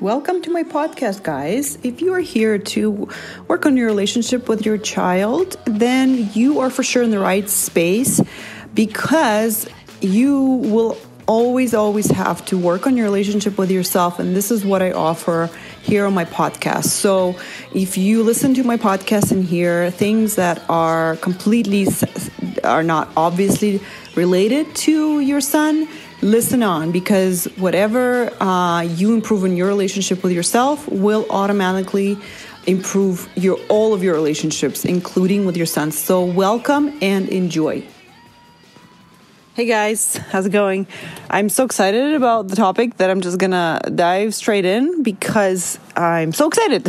Welcome to my podcast, guys. If you are here to work on your relationship with your child, then you are for sure in the right space, because you will always have to work on your relationship with yourself. And this is what I offer here on my podcast. So if you listen to my podcast and hear things that are not obviously related to your son, listen on, because whatever you improve in your relationship with yourself will automatically improve all of your relationships, including with your son. So welcome and enjoy. Hey guys, how's it going? I'm so excited about the topic that I'm just gonna dive straight in because I'm so excited.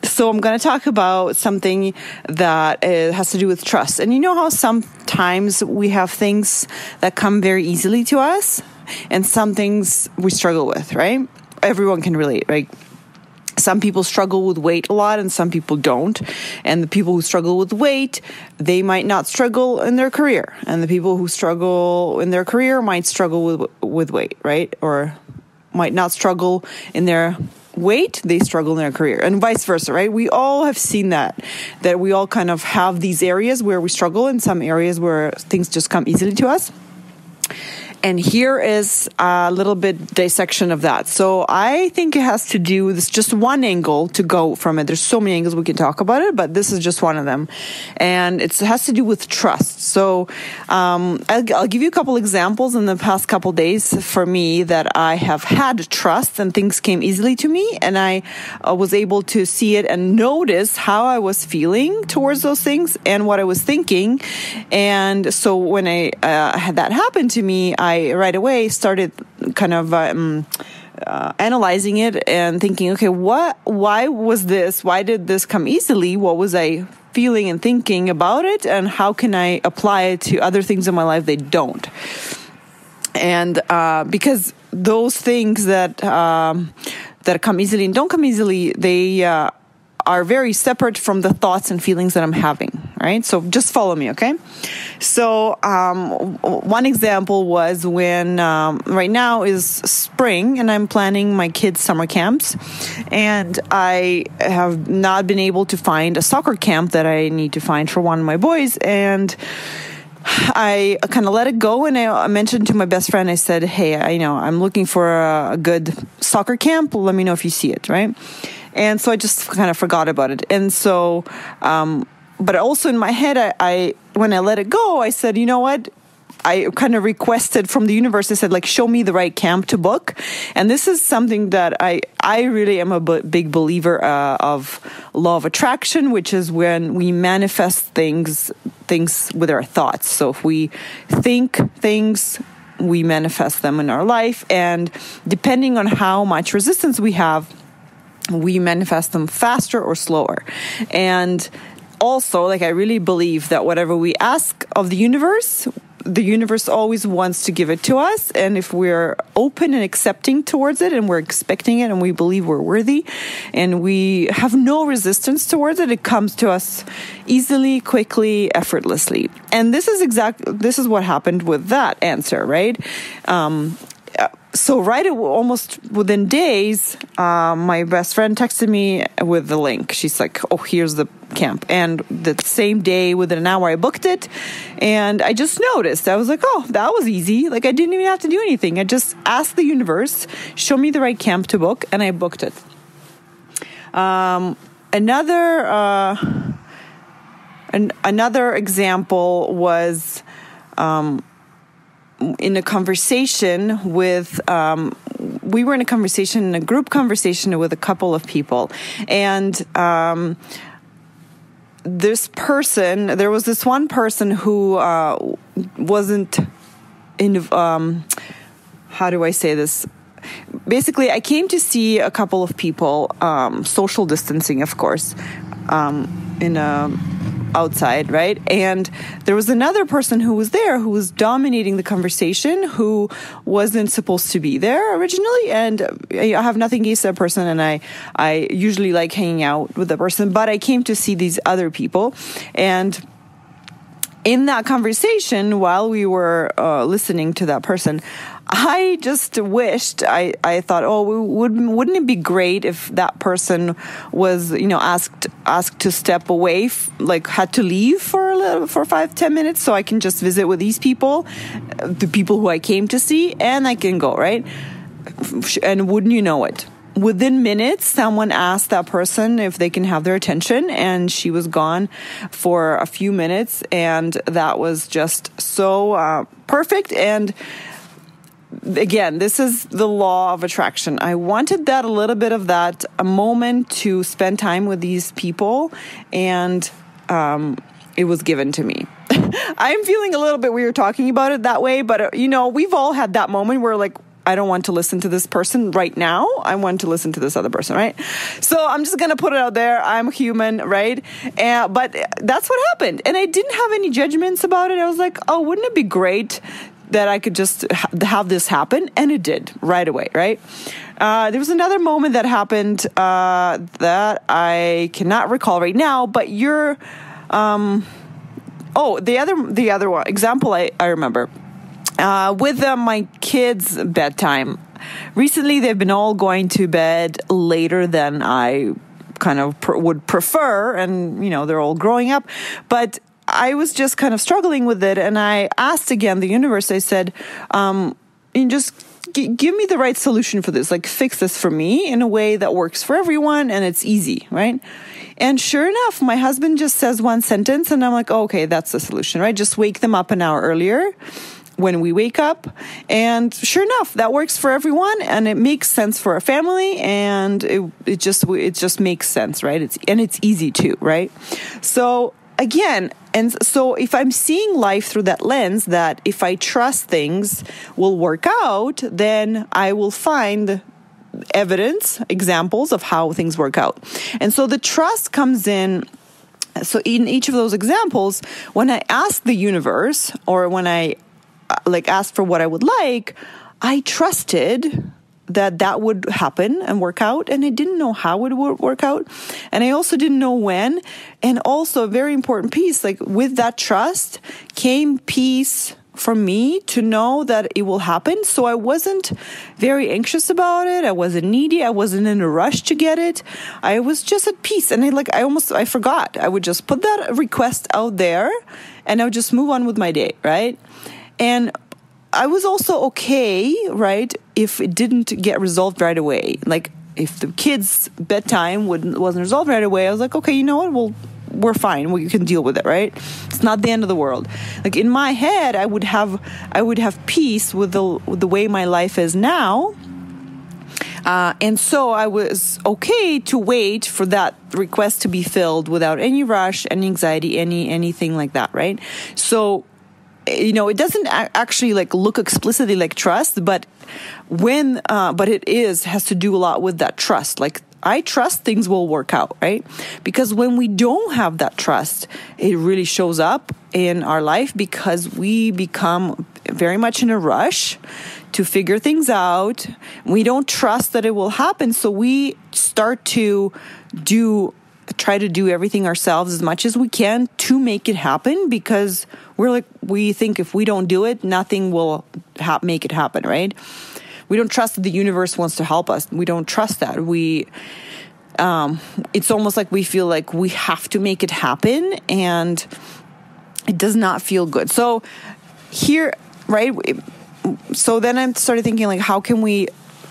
So I'm gonna talk about something that has to do with trust. And you know how sometimes we have things that come very easily to us and some things we struggle with, right? Everyone can relate, right? Some people struggle with weight a lot and some people don't. And the people who struggle with weight, they might not struggle in their career. And the people who struggle in their career might struggle with weight, right? Or might not struggle in their weight, they struggle in their career, and vice versa, right? We all have seen that we all kind of have these areas where we struggle and some areas where things just come easily to us. And here is a little bit dissection of that. So I think it has to do with just one angle to go from it. There's so many angles we can talk about it, but this is just one of them. And it has to do with trust. So I'll give you a couple examples in the past couple days for me that I have had trust and things came easily to me. And I was able to see it and notice how I was feeling towards those things and what I was thinking. And so when I had that happen to me, I right away started kind of analyzing it and thinking, okay, why was this? Why did this come easily? What was I feeling and thinking about it? And how can I apply it to other things in my life that don't? And because those things that come easily and don't come easily, they are very separate from the thoughts and feelings that I'm having, right? So just follow me, okay? So one example was when right now is spring and I'm planning my kids' summer camps, and I have not been able to find a soccer camp that I need to find for one of my boys, and I kind of let it go, and I mentioned to my best friend, I said, hey, I'm looking for a good soccer camp. Let me know if you see it, right? And so I just kind of forgot about it. And so, but also in my head, I when I let it go, I said, you know what? I kind of requested from the universe. I said, show me the right camp to book. And this is something that I really am a big believer of law of attraction, which is when we manifest things with our thoughts. So if we think things, we manifest them in our life. And depending on how much resistance we have, we manifest them faster or slower. And also, I really believe that whatever we ask of the universe always wants to give it to us. And if we're open and accepting towards it, and we're expecting it, and we believe we're worthy, and we have no resistance towards it, it comes to us easily, quickly, effortlessly. And this is what happened with that answer, right? So almost within days, my best friend texted me with the link. She's like, oh, here's the camp. And the same day, within an hour, I booked it. And I just noticed. I was like, oh, that was easy. I didn't even have to do anything. I just asked the universe, show me the right camp to book, and I booked it. Another example was in a conversation with, we were in a group conversation with a couple of people. And there was this one person who wasn't in, how do I say this? Basically, I came to see a couple of people, social distancing, of course, in a outside, right? And there was another person who was there who was dominating the conversation, who wasn't supposed to be there originally. And I have nothing against that person, and I usually like hanging out with the person, but I came to see these other people. And in that conversation, while we were listening to that person, I just wished, I thought, oh, wouldn't it be great if that person was, asked to step away, had to leave for 5-10 minutes so I can just visit with these people, the people who I came to see, and I can go, right? And wouldn't you know it? Within minutes, someone asked that person if they can have their attention, and she was gone for a few minutes, and that was just so perfect. And again, this is the law of attraction. I wanted that, a little bit of that, a moment to spend time with these people, and it was given to me. I'm feeling a little bit weird talking about it that way, but we've all had that moment where I don't want to listen to this person right now. I want to listen to this other person, right? So I'm just going to put it out there. I'm human, right? But that's what happened. And I didn't have any judgments about it. I was like, oh, wouldn't it be great that I could just have this happen? And it did right away, right? There was another moment that happened that I cannot recall right now, but the other one, example I remember. With my kids' bedtime. Recently, they've been all going to bed later than I kind of would prefer, and, they're all growing up. But I was just kind of struggling with it, and I asked again the universe, I said, just give me the right solution for this, fix this for me in a way that works for everyone, and it's easy, right? And sure enough, my husband just says one sentence, and I'm like, oh, okay, that's the solution, right? Just wake them up an hour earlier when we wake up. And sure enough, that works for everyone, and it makes sense for a family, and it just makes sense, right? It's easy too, right? So again, and so if I'm seeing life through that lens, that if I trust things will work out, then I will find evidence, examples of how things work out. And so the trust comes in. So in each of those examples, when I ask the universe, or when I asked for what I would like, I trusted that would happen and work out, and I didn't know how it would work out, and I also didn't know when. And also a very important piece, with that trust came peace for me to know that it will happen. So I wasn't very anxious about it. I wasn't needy. I wasn't in a rush to get it. I was just at peace, and I forgot. I would just put that request out there, and I would just move on with my day, right? And I was also okay, right, if it didn't get resolved right away. If the kids' bedtime wasn't resolved right away, I was like, okay, you know what? Well, we're fine. We can deal with it, right? It's not the end of the world. In my head, I would have peace with the way my life is now. And so I was okay to wait for that request to be filled without any rush, any anxiety, anything like that, right? So it doesn't actually look explicitly like trust, but it has to do a lot with that trust. I trust things will work out, right? Because when we don't have that trust, it really shows up in our life, because we become very much in a rush to figure things out. We don't trust that it will happen. So we start to try to do everything ourselves as much as we can to make it happen, because we think if we don't do it, nothing will make it happen, right? We don't trust that the universe wants to help us. We don't trust that. It's almost like we feel like we have to make it happen, and it does not feel good. So here, right? So then I started thinking, how can we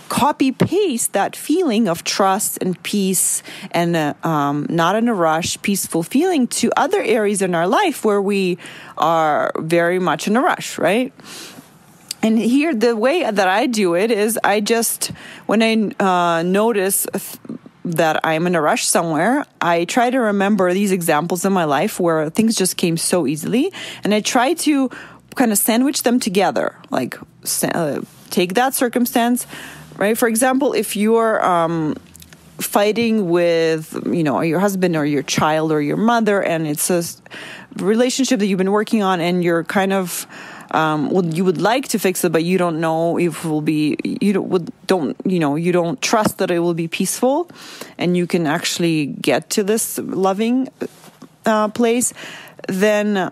copy paste that feeling of trust and peace and not in a rush, peaceful feeling to other areas in our life where we are very much in a rush, right? And here, the way that I do it is when I notice that I'm in a rush somewhere, I try to remember these examples in my life where things just came so easily, and I try to kind of sandwich them together, take that circumstance, right? For example, if you're fighting with, your husband or your child or your mother, and it's a relationship that you've been working on, and you're kind of, you would like to fix it, but you don't know if it will be, you don't trust that it will be peaceful, and you can actually get to this loving place, then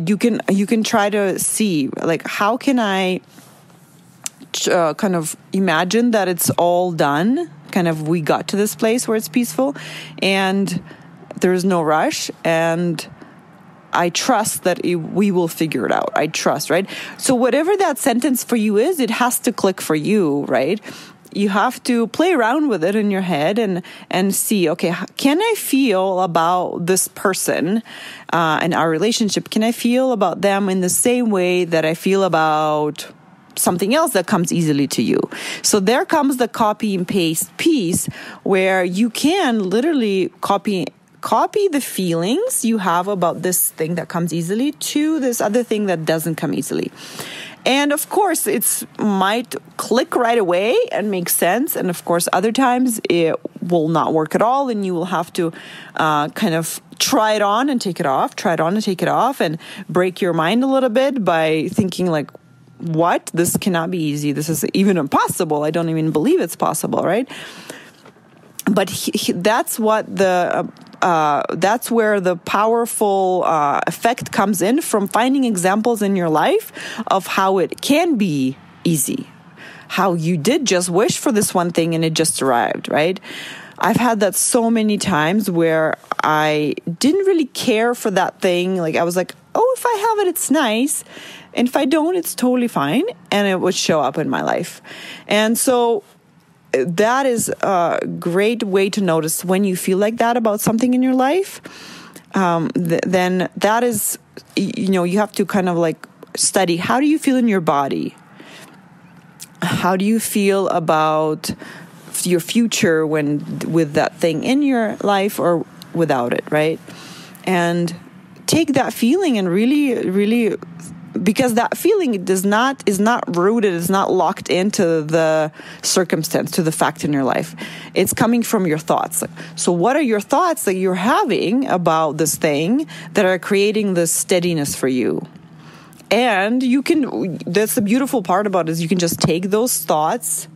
you can try to see, how can I kind of imagine that it's all done. Kind of we got to this place where it's peaceful and there's no rush, and I trust that we will figure it out. I trust, right? So whatever that sentence for you is, it has to click for you, right? You have to play around with it in your head and see, okay, can I feel about this person and our relationship? Can I feel about them in the same way that I feel about something else that comes easily to you? So there comes the copy and paste piece where you can literally copy the feelings you have about this thing that comes easily to this other thing that doesn't come easily. And of course, it might click right away and make sense. And of course, other times it will not work at all. And you will have to kind of try it on and take it off, and break your mind a little bit by thinking like, what? This cannot be easy. This is even impossible. I don't even believe it's possible, right? But that's what that's where the powerful effect comes in, from finding examples in your life of how it can be easy, how you did just wish for this one thing and it just arrived, right? I've had that so many times where I didn't really care for that thing. Like I was like, oh, if I have it, it's nice. And if I don't, it's totally fine. And it would show up in my life. And so that is a great way to notice when you feel like that about something in your life. Then that is, you have to kind of like study, how do you feel in your body? How do you feel about your future with that thing in your life or without it, right? And take that feeling and really, really, because that feeling is not rooted, is not locked into the circumstance, to the fact in your life. It's coming from your thoughts. So what are your thoughts that you're having about this thing that are creating this steadiness for you? And that's the beautiful part about it, is you can just take those thoughts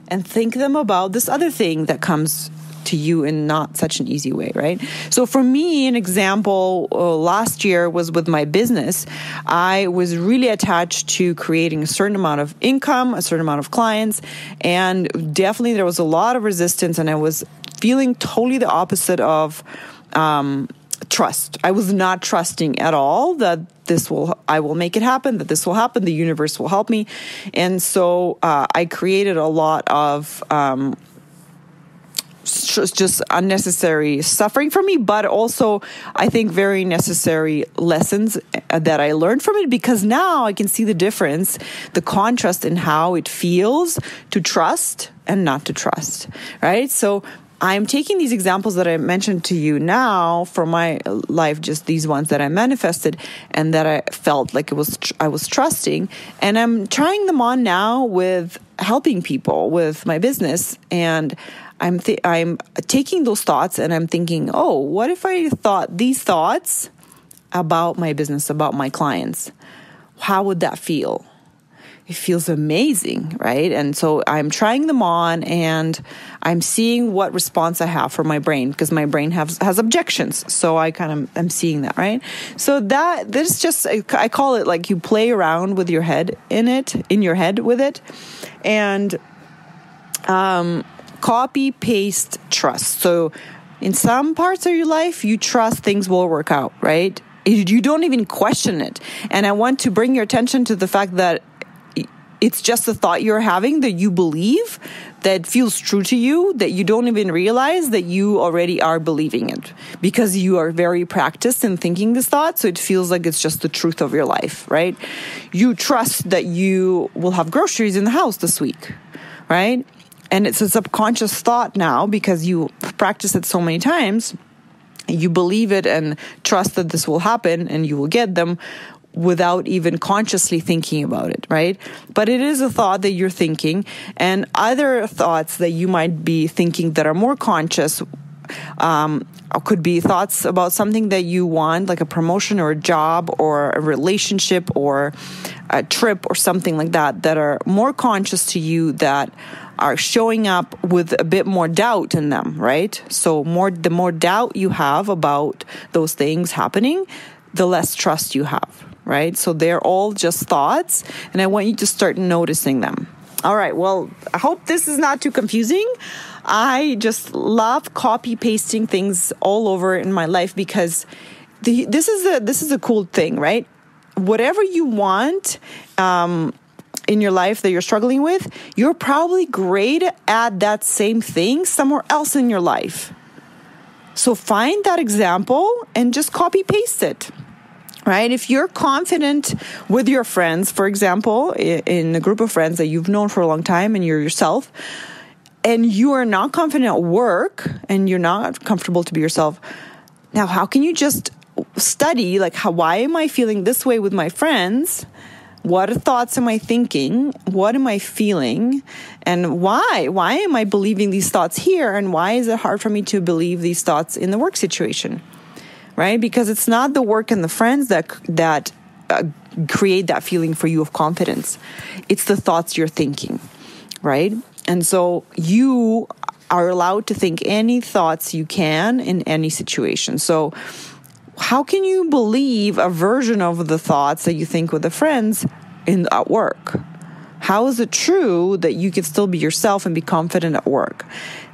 and think them about this other thing that comes to you in not such an easy way, right? So for me, an example last year was with my business. I was really attached to creating a certain amount of income, a certain amount of clients, and definitely there was a lot of resistance, and I was feeling totally the opposite of trust. I was not trusting at all that I will make it happen, that this will happen, the universe will help me. And so I created a lot of just unnecessary suffering for me, but also I think very necessary lessons that I learned from it, because now I can see the difference, the contrast in how it feels to trust and not to trust, right? So I'm taking these examples that I mentioned to you now from my life, just these ones that I manifested and that I felt like I was trusting, and I'm trying them on now with helping people with my business. And I'm taking those thoughts and I'm thinking, oh, what if I thought these thoughts about my business, about my clients? How would that feel? It feels amazing, right? And so I'm trying them on and I'm seeing what response I have from my brain, because my brain has objections. So I I'm seeing that, right? So this just, I call it like you play around with your head in your head with it. And copy, paste, trust. So in some parts of your life, you trust things will work out, right? You don't even question it. And I want to bring your attention to the fact that it's just a thought you're having that you believe, that feels true to you, that you don't even realize that you already are believing it, because you are very practiced in thinking this thought. So it feels like it's just the truth of your life, right? You trust that you will have groceries in the house this week, right? And it's a subconscious thought now because you practice it so many times. You believe it and trust that this will happen and you will get them without even consciously thinking about it, right? But it is a thought that you're thinking, and other thoughts that you might be thinking that are more conscious could be thoughts about something that you want, like a promotion or a job or a relationship or a trip or something like that, that are more conscious to you, that are showing up with a bit more doubt in them, right? So the more doubt you have about those things happening, the less trust you have, right? So they're all just thoughts, and I want you to start noticing them. All right. Well, I hope this is not too confusing. I just love copy pasting things all over in my life because this is a cool thing, right? Whatever you want in your life that you're struggling with, you're probably great at that same thing somewhere else in your life. So find that example and just copy paste it. Right? If you're confident with your friends, for example, in a group of friends that you've known for a long time and you're yourself, and you are not confident at work and you're not comfortable to be yourself, now how can you just study, like, why am I feeling this way with my friends? What thoughts am I thinking? What am I feeling? And why? Why am I believing these thoughts here? And why is it hard for me to believe these thoughts in the work situation? Right? Because it's not the work and the friends that create that feeling for you of confidence. It's the thoughts you're thinking, right? And so you are allowed to think any thoughts you can in any situation. So how can you believe a version of the thoughts that you think with the friends at work? How is it true that you can still be yourself and be confident at work?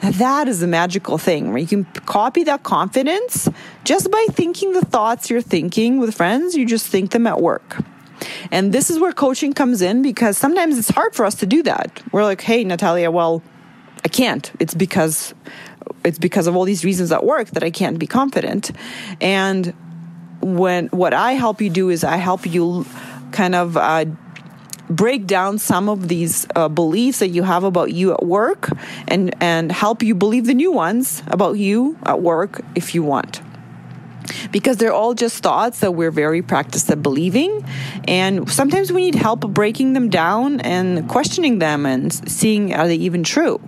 Now, that is a magical thing where you can copy that confidence just by thinking the thoughts you're thinking with friends. You just think them at work. And this is where coaching comes in, because sometimes it's hard for us to do that. We're like, hey, Natalia, well, I can't. It's because of all these reasons at work that I can't be confident. And what I help you do is I help you kind of break down some of these beliefs that you have about you at work and help you believe the new ones about you at work if you want. Because they're all just thoughts that we're very practiced at believing. And sometimes we need help breaking them down and questioning them and seeing, are they even true,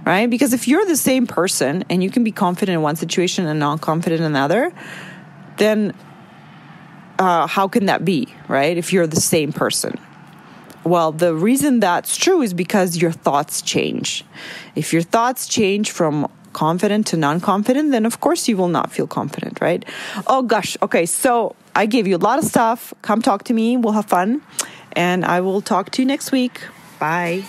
right? Because if you're the same person and you can be confident in one situation and not confident in another, then how can that be, right? If you're the same person. Well, the reason that's true is because your thoughts change. If your thoughts change from confident to non-confident, then of course you will not feel confident, right? Oh gosh. Okay. So I gave you a lot of stuff. Come talk to me. We'll have fun. And I will talk to you next week. Bye.